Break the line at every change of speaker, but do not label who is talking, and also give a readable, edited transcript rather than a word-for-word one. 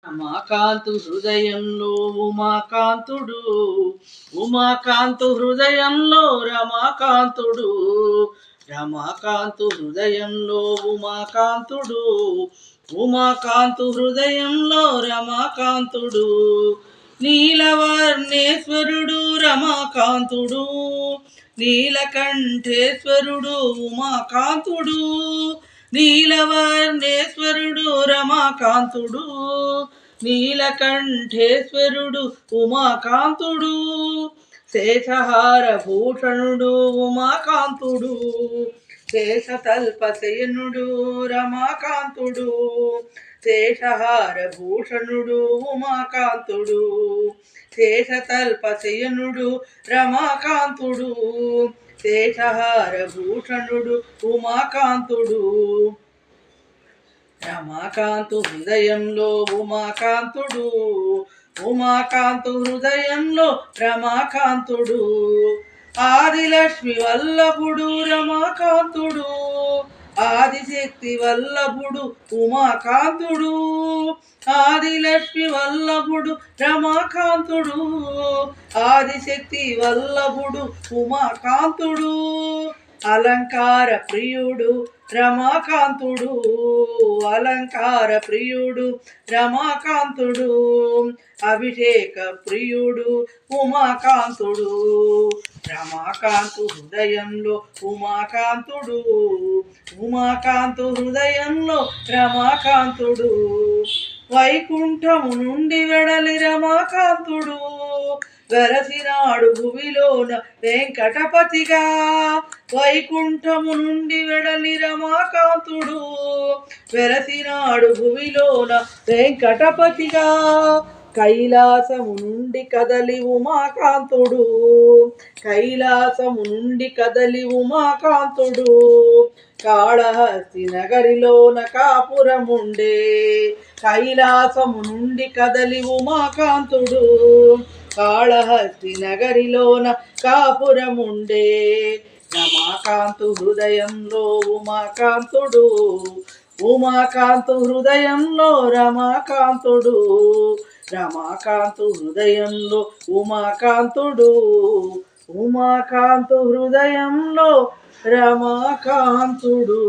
రమాకాంతు హృదయంలో ఉమాకాంతుడు, ఉమాకాంతు హృదయంలో రమాకాంతుడు, రమాకాంతు హృదయంలో ఉమాకాంతుడు, ఉమాకాంతు హృదయంలో రమాకాంతుడు, నీలవర్ణేశ్వరుడు రమాకాంతుడు, నీలకంఠేశ్వరుడు ఉమాకాంతుడు, నీలవర్ణేశ్వరుడు రమాకాంతుడు, నీలకంఠేశ్వరుడు ఉమాకాంతుడు, శేషహార భూషణుడు ఉమాకాంతుడు, శేషతల్పశయనుడు రమాకాంతుడు, శేషహార భూషణుడు ఉమాకాంతుడు, శేషతల్పశయనుడు రమాకాంతుడు, శేషహార భూషణుడు ఉమాకాంతుడు, రమాకాంతు హృదయంలో ఉమాకాంతుడు, ఉమాకాంతు హృదయంలో రమాకాంతుడు, ఆదిలక్ష్మి వల్లభుడు రమాకాంతుడు, ఆదిశక్తి వల్లభుడు ఉమాకాంతుడు, ఆదిలక్ష్మి వల్లభుడు రమాకాంతుడు, ఆదిశక్తి వల్లభుడు ఉమాకాంతుడు, అలంకార ప్రియుడు రమాకాంతుడు, అలంకార ప్రియుడు రమాకాంతుడు, అభిషేక ప్రియుడు ఉమాకాంతుడు, రమాకాంతు హృదయంలో ఉమాకాంతుడు, ఉమాకాంతు హృదయంలో రమాకాంతుడు, వైకుంఠము నుండి వెడలి రమాకాంతుడు, వెరసినాడు భువిలోన వెంకటపతిగా, వైకుంఠము నుండి వెడలి రమాకాంతుడు, వెరసినాడు భువిలోన వెంకటపతిగా, కైలాసము నుండి కదలి ఉమాకాంతుడు, కైలాసము నుండి కదలి ఉమాకాంతుడు, కాళహస్తి నగరిలోన కాపురముండే, కైలాసము నుండి కదలి ఉమాకాంతుడు, కాళహస్తి నగరిలోన కాపురముండే, రమాకాంతు హృదయంలో ఉమాకాంతుడు, ఉమాకాంతు హృదయంలో రమాకాంతుడు, రమాకాంతు హృదయంలో ఉమాకాంతుడు, ఉమాకాంతు హృదయంలో రమాకాంతుడు.